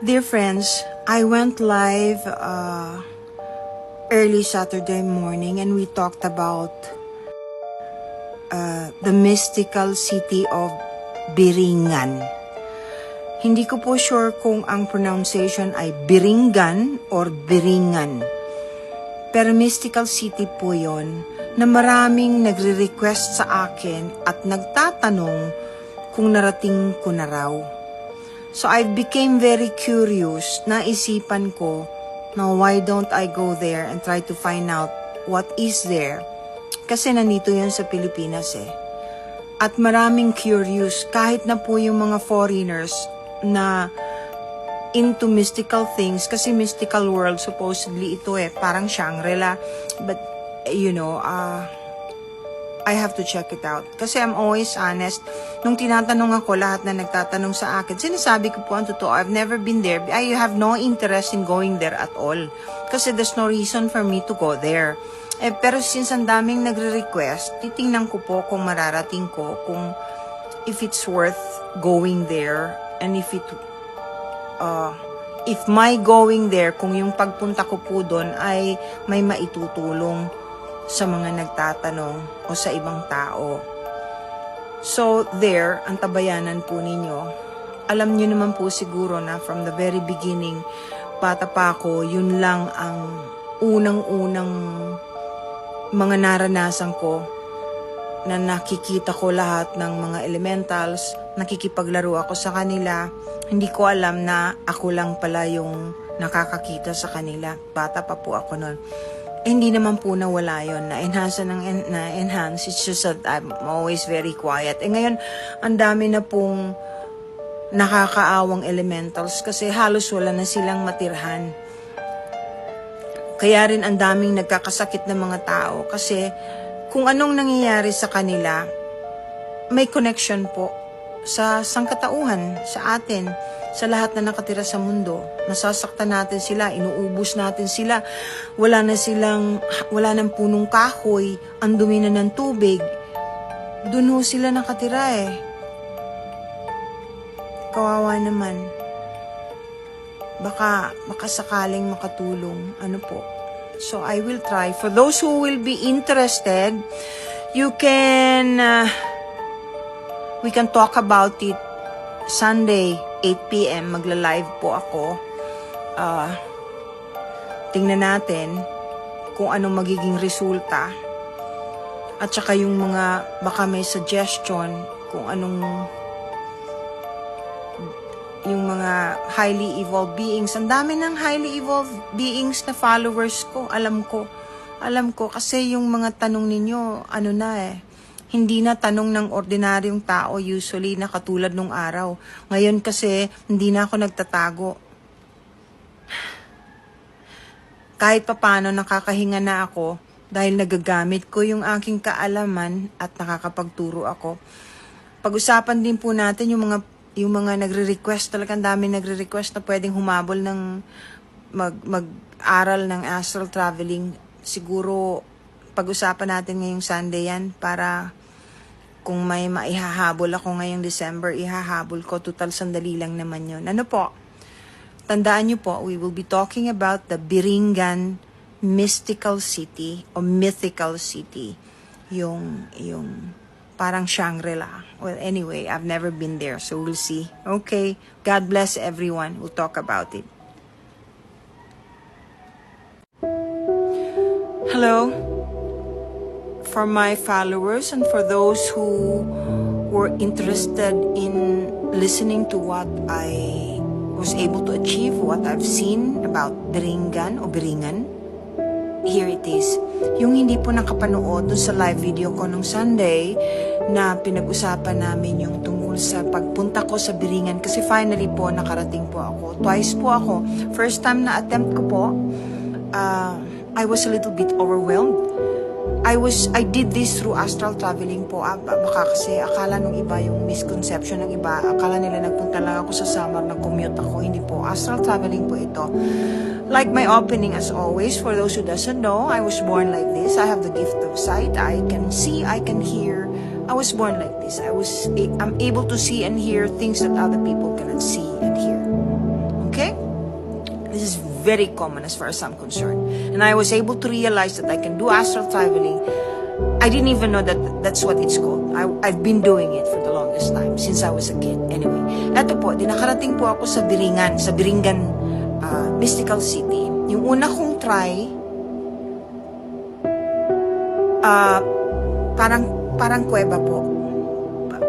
Dear friends, I went live early Saturday morning and we talked about the mystical city of Biringan. Hindi ko po sure kung ang pronunciation ay Biringan or Biringan. Pero mystical city po yon na maraming nagre-request sa akin at nagtatanong kung narating ko na raw. So I became very curious, naisipan ko, now why don't I go there and try to find out what is there? Kasi nandito yan sa Pilipinas eh. At maraming curious, kahit na po yung mga foreigners na into mystical things, kasi mystical world supposedly ito eh, parang Shangri-La. But, I have to check it out. Kasi I'm always honest. Nung tinatanong ako, lahat na nagtatanong sa akin, sinasabi ko po ang totoo, I've never been there. I have no interest in going there at all. Kasi there's no reason for me to go there. Pero since ang daming nagre-request, titingnan ko po kung mararating ko, kung if it's worth going there, and if my going there, kung yung pagpunta ko po doon ay may maitutulong sa mga nagtatanong o sa ibang tao. So there, ang tabayanan po ninyo, alam nyo naman po siguro na from the very beginning, bata pa ako, yun lang ang unang-unang mga naranasan ko na nakikita ko lahat ng mga elementals, nakikipaglaro ako sa kanila, hindi ko alam na ako lang pala yung nakakakita sa kanila. Bata pa po ako noon. Hindi naman po nawala yun, na-enhance. It's just that I'm always very quiet. Ngayon, ang dami na pong nakakaawang elementals kasi halos wala na silang matirhan. Kaya rin ang daming nagkakasakit ng mga tao kasi kung anong nangyayari sa kanila, may connection po sa sangkatauhan, sa atin, sa lahat na nakatira sa mundo. Nasasaktan natin sila, inuubos natin sila. Wala nang punong kahoy, ang dumi na ng tubig. Doon ho sila nakatira eh. Kawawa naman. Baka sakaling makatulong. Ano po? So I will try. For those who will be interested, you can... we can talk about it Sunday, 8 p.m. Magla-live po ako. Tingnan natin kung anong magiging resulta. At saka yung mga, baka may suggestion kung anong yung mga highly evolved beings. Ang dami ng highly evolved beings na followers ko. Alam ko kasi yung mga tanong ninyo, hindi na tanong ng ordinaryong tao usually na katulad nung araw. Ngayon kasi, hindi na ako nagtatago. Kahit papano nakakahinga na ako dahil nagagamit ko yung aking kaalaman at nakakapagturo ako. Pag-usapan din po natin yung mga nagre-request, talagang dami nagre-request na pwedeng humabol ng mag-aral ng astral traveling. Siguro, pag-usapan natin ngayong Sunday yan para kung may maihahabol ako ngayong December, ihahabol ko. Total sandali lang naman yun. Ano po? Tandaan nyo po, we will be talking about the Biringan mystical city o mythical city. Yung parang Shangri-La. Well, anyway, I've never been there, so we'll see. Okay, God bless everyone. We'll talk about it. Hello. For my followers and for those who were interested in listening to what I was able to achieve, what I've seen about Biringan o Biringan, here it is. Yung hindi po nakapanood sa live video ko nung Sunday na pinag-usapan namin yung tungkol sa pagpunta ko sa Biringan kasi finally po nakarating po ako. Twice po ako. First time na attempt ko po, I was a little bit overwhelmed. I did this through astral traveling po. Baka kasi akala nung iba yung misconception ng iba. Akala nila nagpunta lang ako sa Samar, nag-commute ako. Hindi po. Astral traveling po ito. Like my opening as always, for those who doesn't know, I was born like this. I have the gift of sight. I can see, I can hear. I was born like this. I'm able to see and hear things that other people cannot see and hear. Okay? very common as far as I'm concerned. And I was able to realize that I can do astral traveling. I didn't even know that that's what it's called. I've been doing it for the longest time, since I was a kid. Anyway, eto po, nakarating po ako sa Biringan, Mystical City. Yung una kong try, parang kuweba po.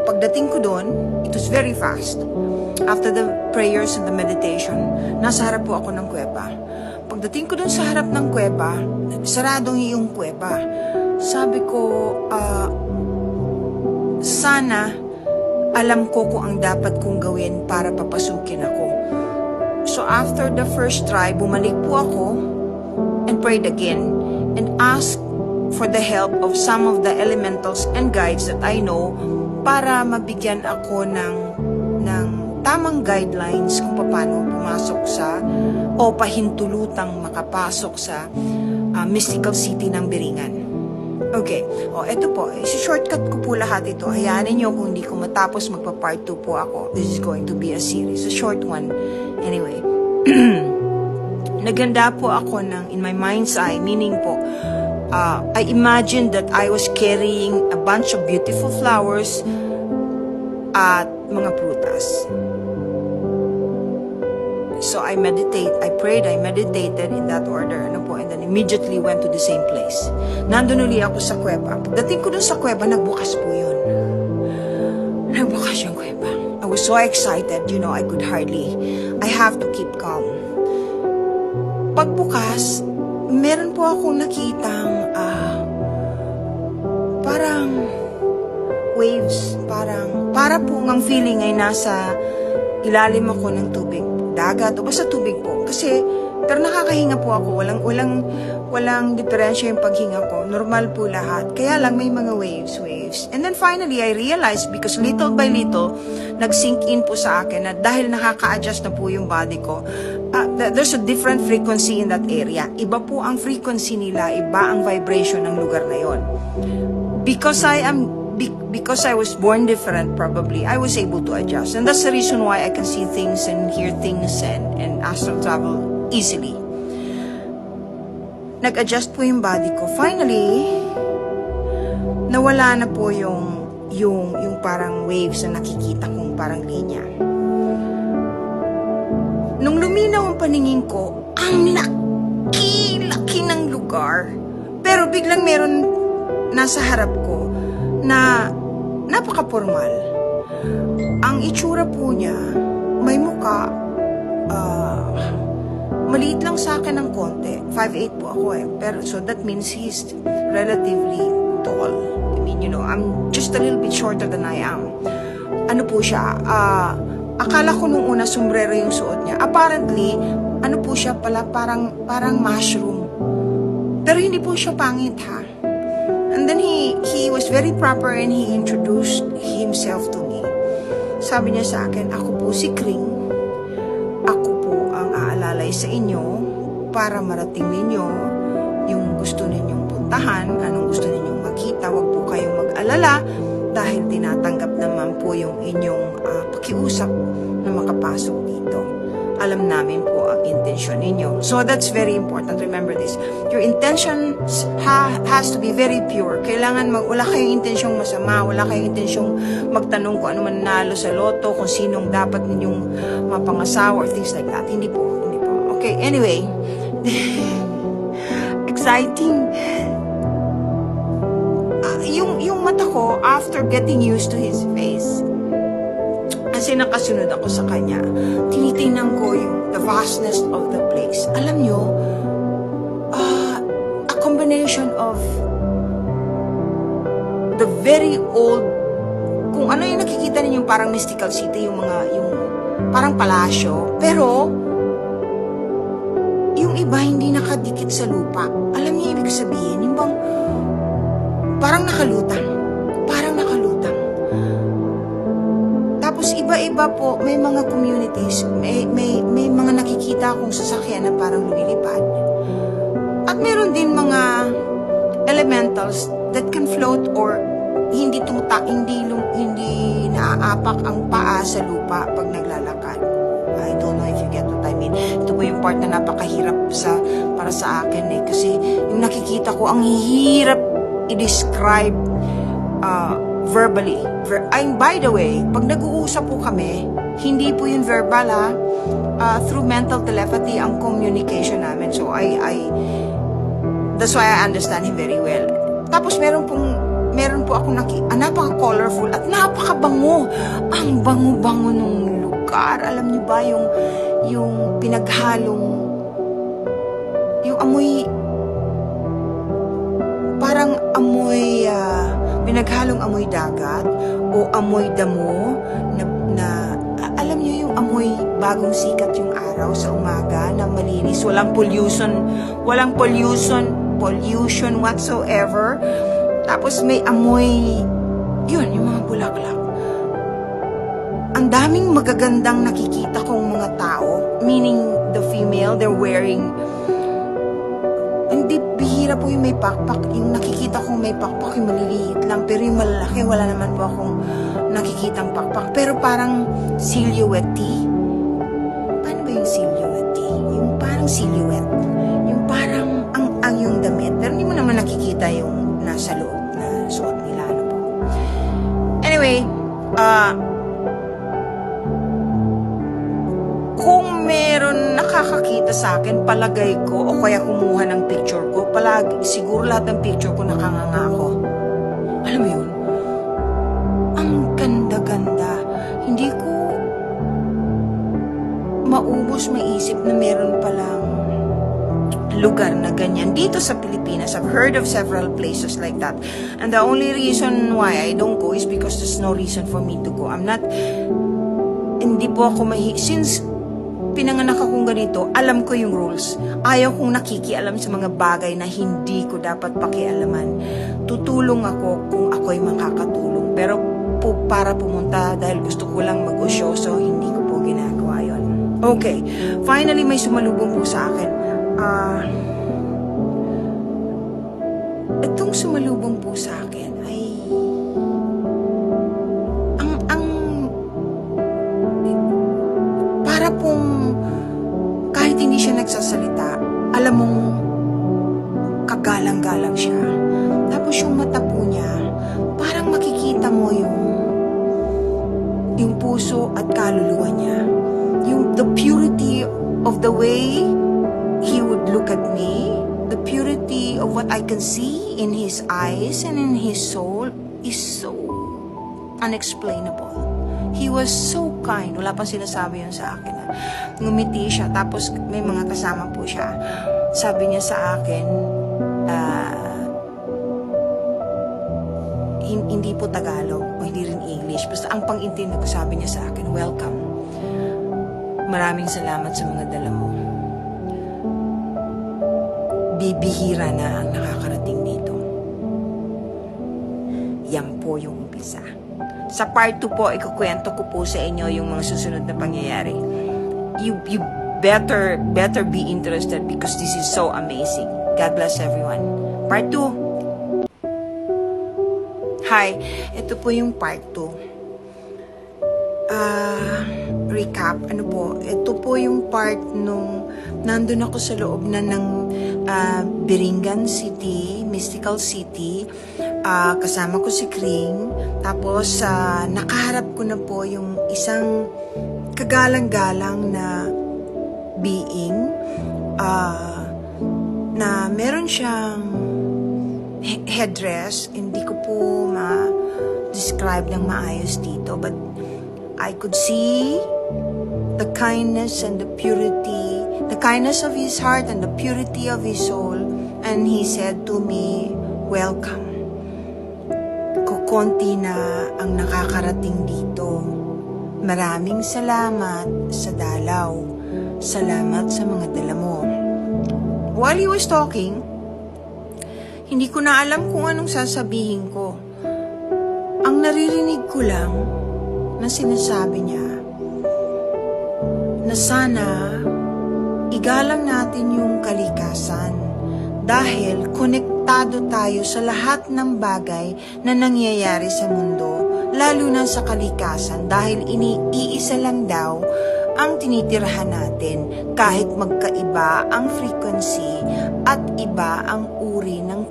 Pagdating ko doon, it was very fast. After the prayers and the meditation, nasa harap po ako ng kuweba. Pagdating ko doon sa harap ng kuweba, saradong yung kuweba. Sabi ko, sana alam ko kung ang dapat kong gawin para papasukin ako. So after the first try, bumalik po ako and prayed again and asked for the help of some of the elementals and guides that I know para mabigyan ako ng tamang guidelines kung paano pumasok sa o pahintulutang makapasok sa Mystical City ng Biringan. Okay. Eto po. Shortcut ko po lahat ito. Hayaan niyo kung hindi ko matapos magpa-part 2 po ako. This is going to be a series. A short one. Anyway. Naganda po ako in my mind's eye. Meaning po, I imagined that I was carrying a bunch of beautiful flowers at mga prutas. So I prayed, I meditated in that order, and then immediately went to the same place. Nandun uli ako sa kuweba. Pagdating ko dun sa kuweba, nagbukas po yun. Nagbukas yung kuweba. I was so excited, I have to keep calm. Pagbukas, meron po akong nakitang, parang waves, para po ang feeling ay nasa ilalim ako ng tubig. Dagat o basta tubig po. Pero nakakahinga po ako. Walang diferensya yung paghinga ko. Normal po lahat. Kaya lang may mga waves. And then finally, I realized because little by little, nag-sink in po sa akin na dahil nakaka-adjust na po yung body ko, there's a different frequency in that area. Iba po ang frequency nila, iba ang vibration ng lugar na yon. Because I was born different, probably, I was able to adjust. And that's the reason why I can see things and hear things and astral travel easily. Nag-adjust po yung body ko. Finally, nawala na po yung parang waves na nakikita kong parang linya. Nung luminaw ang paningin ko, ang laki ng lugar. Pero biglang meron nasa harap ko na napaka-formal. Ang itsura po niya, may muka, maliit lang sa akin ng konti. 5'8" po ako Pero, so that means he's relatively tall. I mean, I'm just a little bit shorter than I am. Ano po siya, akala ko nung una sombrero yung suot niya. Apparently, ano po siya pala, parang mushroom. Pero hindi po siya pangit, ha? And then he was very proper and he introduced himself to me. Sabi niya sa akin, ako po si Kring. Ako po ang aalalay sa inyo para marating ninyo yung gusto ninyong puntahan, anong gusto ninyong makita. Huwag po kayong mag-alala dahil tinatanggap naman po yung inyong pakiusap na makapasok dito. Alam namin po ang intensyon ninyo. So that's very important. Remember this. Your intention has to be very pure. Kailangan wala kayong intensyong masama, wala kayong intensyong magtanong kung ano man nanalo sa loto, kung sinong dapat ninyong mapangasawa or things like that. Hindi po. Okay, anyway. Exciting. Yung mata ko, after getting used to his face, kasi nakasunod ako sa kanya, tinitingnan ko the vastness of the place. Alam nyo, a combination of the very old, kung ano yung nakikita ninyong parang mystical city, yung parang palasyo, pero yung iba hindi nakadikit sa lupa. Alam niyo ibig sabihin, yung bang parang nakalutang. Tapos iba-iba po, may mga communities, may mga nakikita akong sasakyan na parang lumilipad. At meron din mga elementals that can float or hindi naaapak ang paa sa lupa pag naglalakad. I don't know if you get what I mean. Ito po yung yung part na napakahirap para sa akin eh. Kasi yung nakikita ko, ang hirap i-describe verbally. By the way, pag nag-uusap po kami, hindi po yun verbal through mental telepathy ang communication namin. So that's why I understand him very well. Tapos meron po akong napaka-colorful at napaka-bango. Ang bango-bango nung lugar. Alam niyo ba yung pinaghalong, yung amoy, parang amoy, pinaghalong amoy dagat o amoy damo na alam niyo yung amoy bagong sikat yung araw sa umaga na malinis, walang pollution whatsoever. Tapos may amoy, yun, yung mga bulaklak. Ang daming magagandang nakikita kong mga tao, meaning the female, they're wearing, hindi bihira po yung may pakpak. Yung nakikita kong may pakpak, yung maliliit lang. Pero yung malalaki, wala naman po akong nakikitang pakpak. Pero parang silhouette. Paano ba yung silhouette? Yung parang silhouette. Yung parang ang yung damit. Pero hindi mo naman nakikita yung nasa loob na suot nila. Ano po. Anyway, kung meron nakakakita sa akin, palagay ko, o kaya kumuha ng picture ko, siguro lahat ng picture ko nakanganga ako. Alam mo yun? Ang ganda-ganda. Hindi ko maubos maisip na meron palang lugar na ganyan dito sa Pilipinas. I've heard of several places like that. And the only reason why I don't go is because there's no reason for me to go. Hindi po ako since pinanganak akong ganito, alam ko yung rules. Ayaw kong nakikialam sa mga bagay na hindi ko dapat pakialaman. Tutulong ako kung ako'y makakatulong. Pero para pumunta dahil gusto ko lang mag-usyoso, hindi ko po ginagawa yon. Okay, finally may sumalubong po sa akin. Itong sumalubong po sa akin ay para pong kahit hindi siya nagsasalita, alam mong kagalang-galang siya. Tapos yung mata po niya, parang makikita mo yung puso at kaluluwa niya. The purity of the way he would look at me, the purity of what I can see in his eyes and in his soul is so unexplainable. He was so kind. Wala pang sinasabi yun sa akin. Ngumiti siya. Tapos may mga kasama po siya. Sabi niya sa akin, hindi po Tagalog o hindi rin English. Basta ang pang-intindi ko, sabi niya sa akin, welcome. Maraming salamat sa mga dala mo. Bibihira na ang nakakarating dito. Yan po yung umpisa. Sa part 2 po, ikukwento ko po sa inyo yung mga susunod na pangyayari. You better be interested because this is so amazing. God bless everyone. Part 2. Hi, ito po yung part 2. Recap, ito po yung part nung nandun ako sa loob na ng Biringan City, Mystical City. Kasama ko si Kring. Tapos, nakaharap ko na po yung isang kagalang-galang na being na meron siyang headdress. Hindi ko po ma-describe ng maayos dito, but I could see the kindness and the purity, the kindness of his heart and the purity of his soul. And he said to me, welcome. Kukonti na ang nakakarating dito. Maraming salamat sa dalaw. Salamat sa mga dala mo. While he was talking, hindi ko na alam kung anong sasabihin ko. Ang naririnig ko lang na sinasabi niya na sana igalang natin yung kalikasan dahil konektado tayo sa lahat ng bagay na nangyayari sa mundo, lalo na sa kalikasan dahil iisa lang daw ang tinitirahan natin kahit magkaiba ang frequency at iba ang uri ng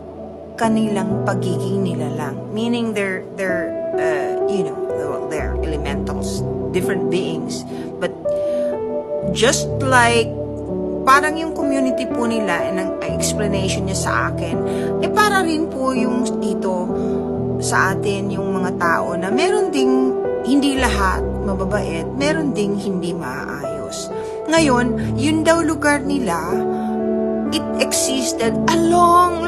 kanilang pagiging nilalang. Meaning they're elementals, different beings. But just like parang yung community po nila, ang explanation niya sa akin, para rin po yung dito sa atin, yung mga tao na meron ding hindi lahat mababait, meron ding hindi maayos. Ngayon, yun daw lugar nila, it existed a long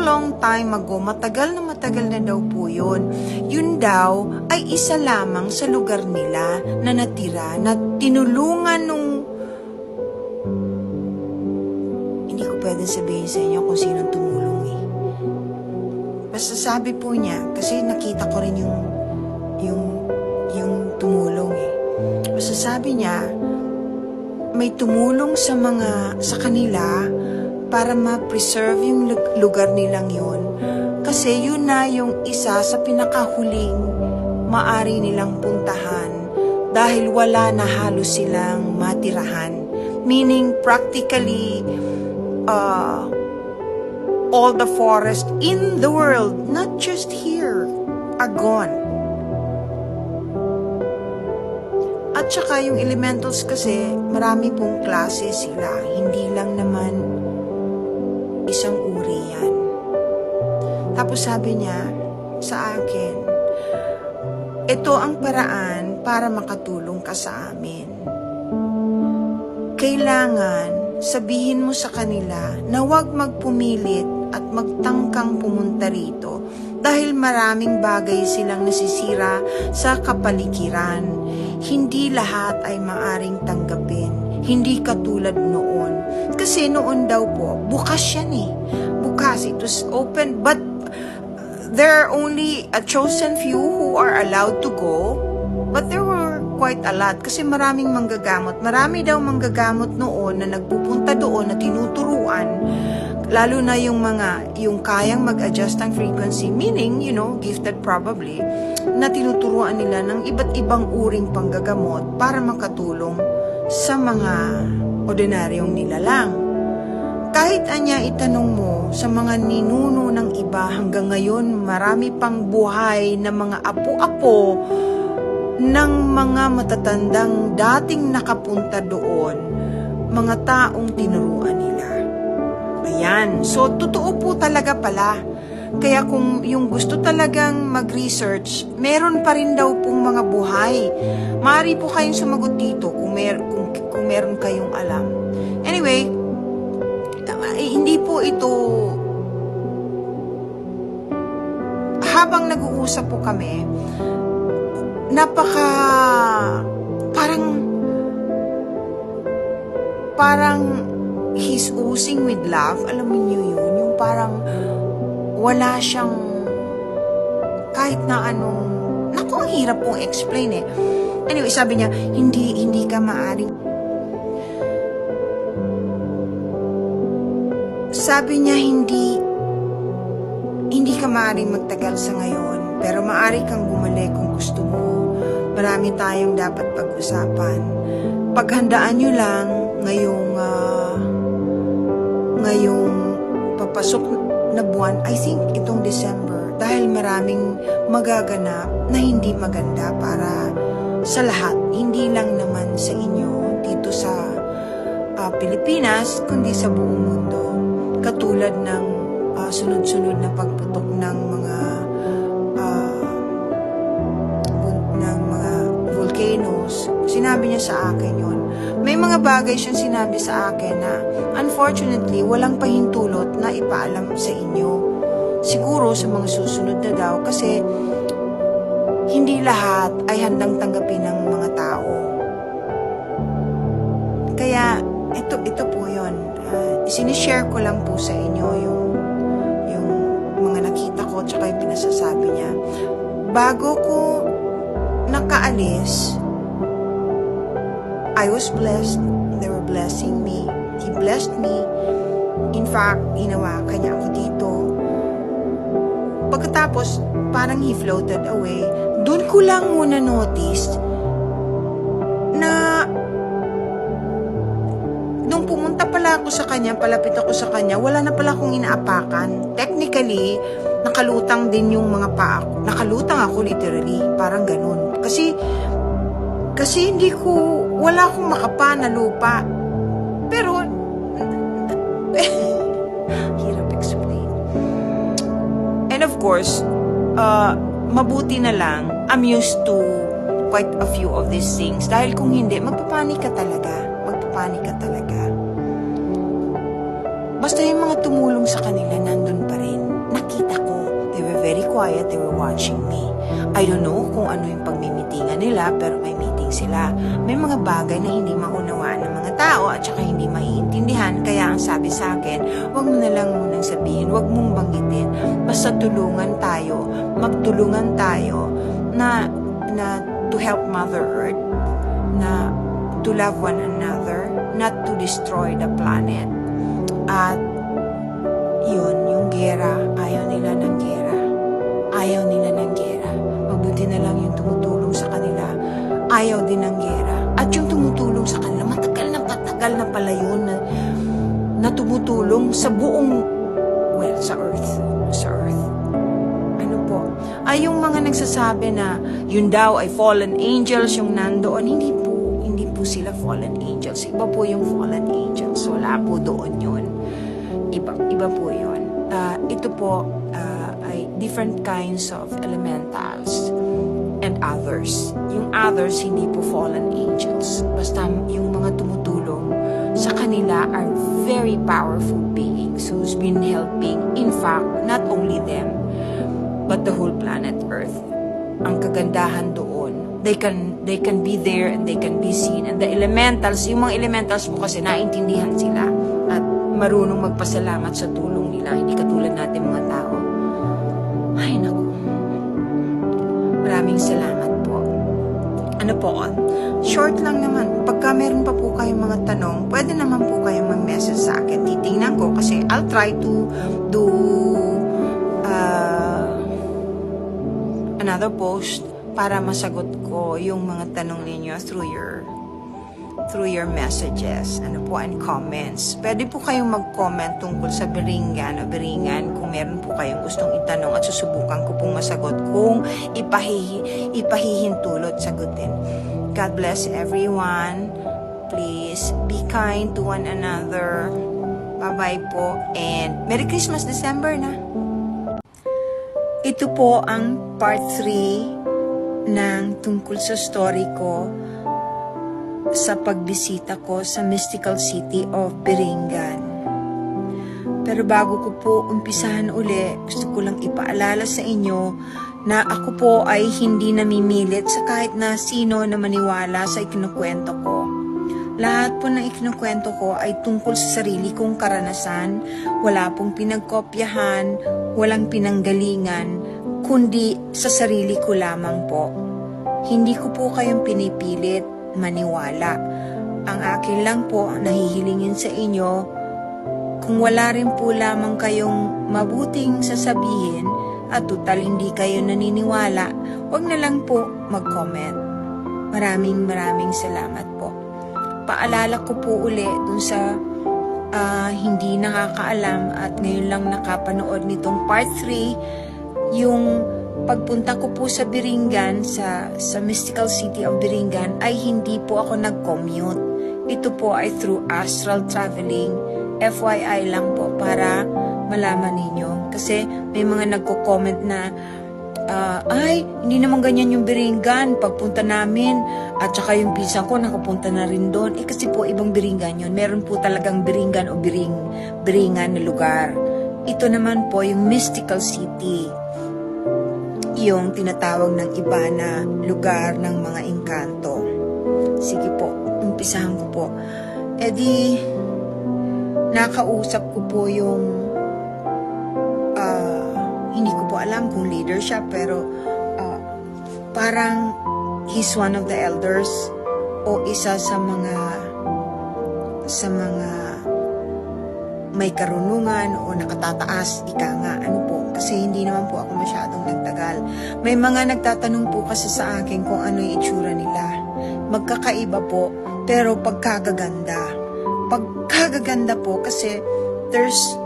time ago. Matagal na daw po yun. Yun daw ay isa lamang sa lugar nila na natira, na tinulungan nung pwede sabihin sa inyo kung sinong tumulong Basta sabi po niya, kasi nakita ko rin yung tumulong Basta sabi niya, may tumulong sa kanila para ma-preserve yung lugar nilang yun. Kasi yun na yung isa sa pinakahuling maari nilang puntahan dahil wala na halos silang matirahan. Meaning, practically, all the forest in the world, not just here, are gone. At saka yung elementals kasi, marami pong klase sila. Hindi lang naman isang uri yan. Tapos sabi niya sa akin, ito ang paraan para makatulong ka sa amin. Kailangan sabihin mo sa kanila na huwag magpumilit at magtangkang pumunta rito dahil maraming bagay silang nasisira sa kapaligiran. Hindi lahat ay maaring tanggapin. Hindi katulad noon. Kasi noon daw po, bukas yan Bukas, it was open. But there are only a chosen few who are allowed to go. But there were quite a lot kasi maraming manggagamot. Marami daw manggagamot noon na nagpupunta doon na tinuturuan. Lalo na yung kayang mag-adjust ng frequency, meaning, gifted probably, na tinuturuan nila ng iba't ibang uring panggagamot para makatulong sa mga ordinaryong nilalang. Kahit anya itanong mo sa mga ninuno ng iba hanggang ngayon, marami pang buhay na mga apo-apo ng mga matatandang dating nakapunta doon, mga taong tinuruan nila. Ayan. So, totoo po talaga pala. Kaya kung yung gusto talagang mag-research, meron pa rin daw pong mga buhay. Maaari po kayong sumagot dito kung meron kayong alam. Anyway, hindi po ito... Habang nag-uusap po kami, parang he's oozing with love. Alam niyo yun, yung parang wala siyang kahit na anong, ang hirap pong explain Anyway, sabi niya, hindi ka maaring, sabi niya, hindi ka maaring magtagal sa ngayon, pero maaari kang bumalik kung gusto mo. Marami tayong dapat pag-usapan. Paghandaan nyo lang ngayong papasok na buwan, I think itong December, dahil maraming magaganap na hindi maganda para sa lahat, hindi lang naman sa inyo dito sa Pilipinas, kundi sa buong mundo. Katulad ng sunod-sunod na pagputok ng mga volcanoes. Sinabi niya sa akin yun. May mga bagay siyang sinabi sa akin na unfortunately, walang pahintulot na ipaalam sa inyo. Siguro sa mga susunod na daw kasi hindi lahat ay handang tanggapin ng mga tao. Kaya ito po yun. Sinishare ko lang po sa inyo yung mga nakita ko tsaka yung pinasasabi niya. Bago ko nakaalis, I was blessed. They were blessing me. He blessed me. In fact, hinawakan niya ako dito. Pagkatapos, parang he floated away. Doon ko lang muna notice na nung pumunta pala ako sa kanya, palapit ako sa kanya, wala na pala akong inaapakan. Technically, nakalutang din yung mga paa ko. Nakalutang ako literally, parang ganun. Kasi wala akong makapa na lupa. Pero, hirap explain. And of course, mabuti na lang, I'm used to quite a few of these things. Dahil kung hindi, magpapanik ka talaga. Basta yung mga tumulong sa kanila, nandun pa rin. Nakita ko. They were very quiet. They were watching me. I don't know kung ano yung pagmimitingan nila, pero may meeting sila. May mga bagay na hindi maunawaan ng mga tao at saka hindi maiintindihan. Kaya ang sabi sa akin, wag mo na lang munang sabihin, wag mong banggitin. Basta tulungan tayo, magtulungan tayo na to help Mother Earth, na to love one another, not to destroy the planet. At yun, yung gera, ayaw nila ng gera. Mabuti na lang yung tumutulong sa kanila. Ayaw din ng gera. At yung tumutulong sa kanila, matagal na pala yun na tumutulong sa buong, sa earth. Ano po? Ay, yung mga nagsasabi na yun daw ay fallen angels yung nandoon, hindi po sila fallen angels. Iba po yung fallen angels. Wala po doon yun. Iba po yun. Ito po ay different kinds of elementals and others. Yung others, hindi po fallen angels. Basta yung mga tumutulong sa kanila are very powerful beings who's been helping, in fact, not only them, but the whole planet Earth. Ang kagandahan doon, they can be there and they can be seen. And the elementals, yung mga elementals po kasi naintindihan sila at marunong magpasalamat sa tulong nila. Hindi katulad natin mga tao. Ay, naku. Maraming salamat po. Ano po? Short lang naman. Pagka meron pa po kayong mga tanong, pwede naman po kayong mag-message sa akin. Titingnan ko kasi I'll try to do another post para masagot ko yung mga tanong ninyo through your messages, and comments. Pwede po kayong mag-comment tungkol sa biringan o biringan kung meron po kayong gustong itanong at susubukan ko pong masagot kung ipahihintulot sagutin. God bless everyone. Please be kind to one another. Bye-bye po and Merry Christmas, December na. Ito po ang part 3 ng tungkol sa story ko sa pagbisita ko sa mystical city of Biringan. Pero bago ko po umpisahan uli, gusto ko lang ipaalala sa inyo na ako po ay hindi namimilit sa kahit na sino na maniwala sa ikinukwento ko. Lahat po ng ikinukwento ko ay tungkol sa sarili kong karanasan, wala pong pinagkopyahan, walang pinanggalingan, kundi sa sarili ko lamang po. Hindi ko po kayong pinipilit maniwala. Ang akin lang po nahihilingin sa inyo, kung wala rin po lamang kayong mabuting sasabihin at total hindi kayo naniniwala, wag na lang po mag-comment. Maraming salamat po. Paalala ko po uli dun sa hindi nakakaalam at ngayon lang nakapanood nitong part 3, yung pagpunta ko po sa Biringan, sa mystical city of Biringan, ay hindi po ako nag-commute. Ito po ay through astral traveling. FYI lang po para malaman ninyo. Kasi may mga nagko-comment na, ay, hindi naman ganyan yung Biringan pagpunta namin. At saka yung pinsan ko nakapunta na rin doon. Kasi po ibang Biringan yun. Meron po talagang Biringan o Biringan na lugar. Ito naman po yung mystical city, yung tinatawag ng iba na lugar ng mga engkanto. Sige po, umpisahan ko po. Nakausap ko po yung hindi ko po alam kung leader siya, pero parang he's one of the elders o isa sa mga may karunungan o nakatataas, ika nga, kasi hindi naman po ako masyadong nagtagal. May mga nagtatanong po kasi sa akin kung ano yung itsura nila. Magkakaiba po, pero pagkagaganda. pagkagaganda po kasi there's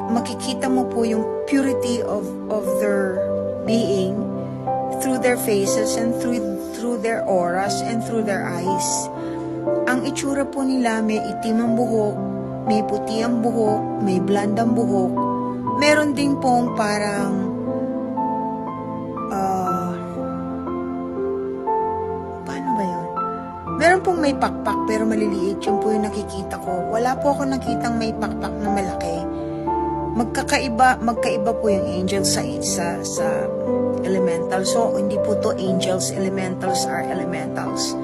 makikita mo po yung purity of their being through their faces and through their auras and through their eyes. Ang itsura po nila, may itim ang buhok, may puti ang buhok, may blonde ang buhok. Meron din pong parang paano ba yun? Meron pong may pakpak pero maliliit. Yun po yung nakikita ko. Wala po ako nakitang may pakpak na malaki. Magkaiba po yung angels sa elemental. So, hindi po to angels, elementals are elementals.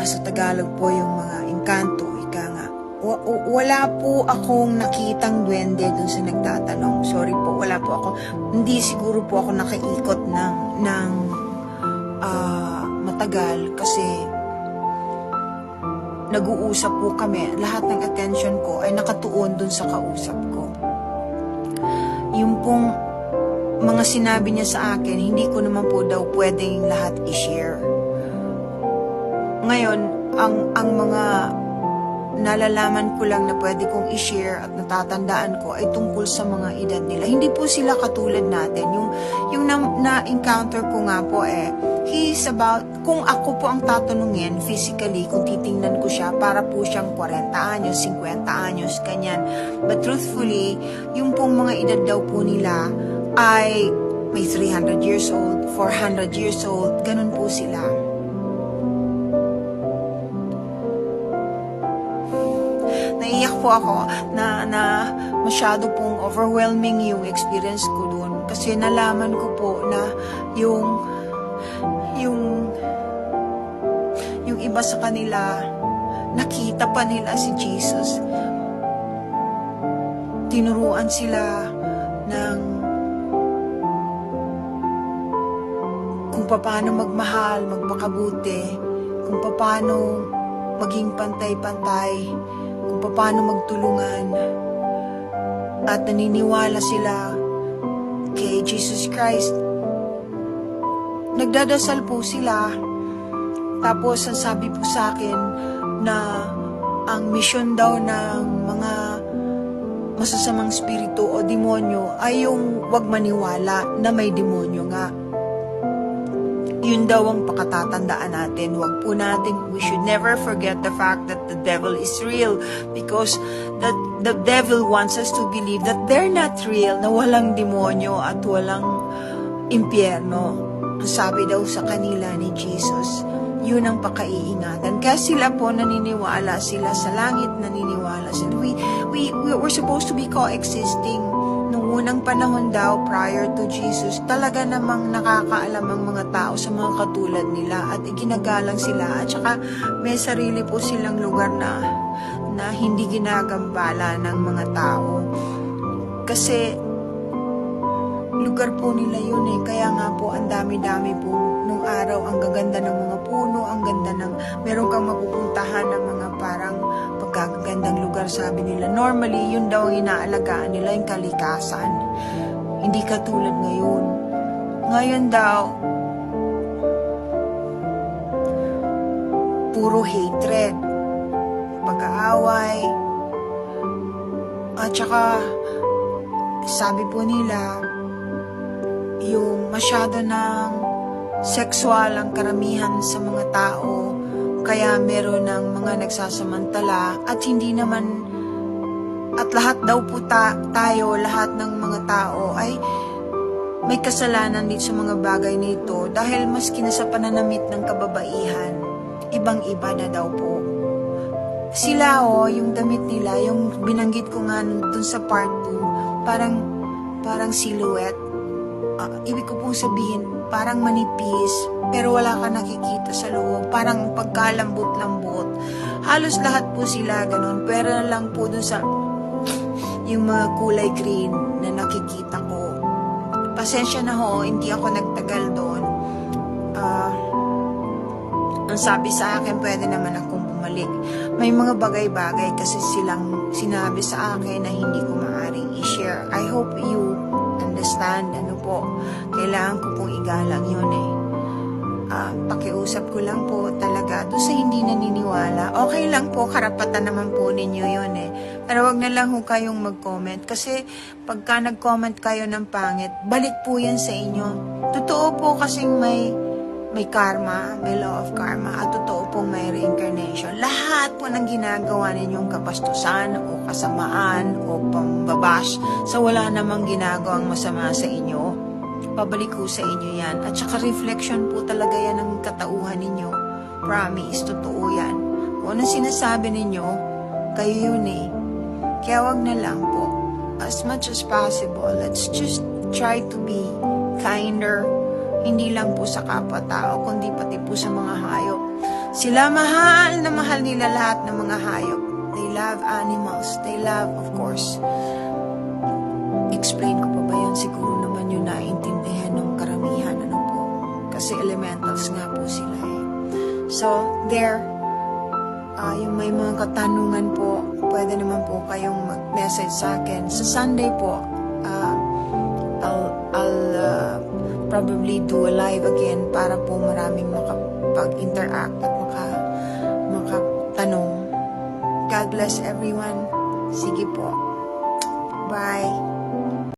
Sa Tagalog po yung mga engkanto, ika nga. Wala po akong nakitang duwende dun sa nagtatanong. Sorry po, wala po ako. Hindi siguro po ako nakaikot ng matagal kasi nag-uusap po kami. Lahat ng attention ko ay nakatuon dun sa kausap ko. Yung pong mga sinabi niya sa akin, hindi ko naman po daw pwedeng lahat i-share. Ngayon, ang mga nalalaman ko lang na pwede kong i-share at natatandaan ko ay tungkol sa mga edad nila. Hindi po sila katulad natin. Yung na-encounter ko nga po he's about, kung ako po ang tatanungin physically, kung titingnan ko siya, para po siyang 40 anyos, 50 anyos, kanyan. But truthfully, yung pong mga edad daw po nila ay may 300 years old, 400 years old, ganun po sila. Naiyak po ako na masyado pong overwhelming yung experience ko doon. Kasi nalaman ko po na yung iba sa kanila, nakita pa nila si Jesus. Tinuruan sila ng kung paano magmahal, magmakabuti, kung paano maging pantay-pantay, kung paano magtulungan, at naniniwala sila kay Jesus Christ. Nagdadasal po sila, tapos ang sabi po sa akin na ang misyon daw ng mga masasamang spirito o demonyo ay yung wag maniwala na may demonyo nga. Yun daw ang pakatatandaan natin. Wag po natin, we should never forget the fact that the devil is real, because the devil wants us to believe that they're not real, na walang demonyo at walang impyerno. Sabi daw sa kanila ni Jesus, yun ang pakaiingatan. Kaya sila po naniniwala sila sa langit, naniniwala sila. We're supposed to be coexisting. Nung unang panahon daw, prior to Jesus, talaga namang nakakaalam ang mga tao sa mga katulad nila at iginagalang sila. At saka may sarili po silang lugar na hindi ginagambala ng mga tao. Kasi lugar po nila yun eh. Kaya nga po, ang dami-dami po nung araw, ang gaganda ng mga puno, ang ganda ng, meron kang mapupuntahan ng mga parang pagkagandang lugar, sabi nila. Normally, yun daw ang inaalagaan nila, yung kalikasan. Hindi katulad ngayon. Ngayon daw, puro hatred, pag-aaway, at saka, sabi po nila, yung masyado ng sexual ang karamihan sa mga tao, kaya meron ng mga nagsasamantala at hindi naman, at lahat daw po tayo, lahat ng mga tao ay may kasalanan dito sa mga bagay nito dahil maski na sa pananamit ng kababaihan, ibang-iba na daw po. Sila yung damit nila, yung binanggit ko nga dun sa part 2, parang silhouette. Ibig ko pong sabihin, parang manipis, pero wala ka nakikita sa loob. Parang pagkalambot-lambot. Halos lahat po sila ganun, pero lang po dun sa yung mga kulay green na nakikita ko. Pasensya na ho, hindi ako nagtagal doon. Ang sabi sa akin, pwede naman akong bumalik. May mga bagay-bagay kasi silang sinabi sa akin na hindi ko maaaring i-share. I hope you understand, kailangan ko pong igalang yun eh. Pakiusap ko lang po talaga doon sa hindi naniniwala. okay lang po, karapatan naman po ninyo yun eh. Pero wag na lang ho kayong mag-comment kasi pagka nag-comment kayo ng pangit, balik po yan sa inyo. Totoo po kasing may karma, may law of karma, at totoo pong may reincarnation. Lahat po ng ginagawa ninyong kapastusan o kasamaan o pambabash sa wala namang ginagawang masama sa inyo, pabalik po sa inyo yan. At saka reflection po talaga yan ng katauhan ninyo. Promise, totoo yan. Kung anong sinasabi ninyo, kayo yun eh. Kaya wag na lang po. As much as possible, let's just try to be kinder, hindi lang po sa kapwa-tao, kundi pati po sa mga hayop. Sila mahal na mahal nila lahat ng mga hayop. They love animals. They love, of course. Explain ko pa ba yan? Siguro naman yun naiintindihan ng karamihan. Ano po? Kasi elementals nga po sila eh. So, there. Yung may mga katanungan po, pwede naman po kayong mag-message sa akin. Sa Sunday po, I'll probably do a live again para po maraming makapag-interact at makatanong. God bless everyone. Sige po. Bye.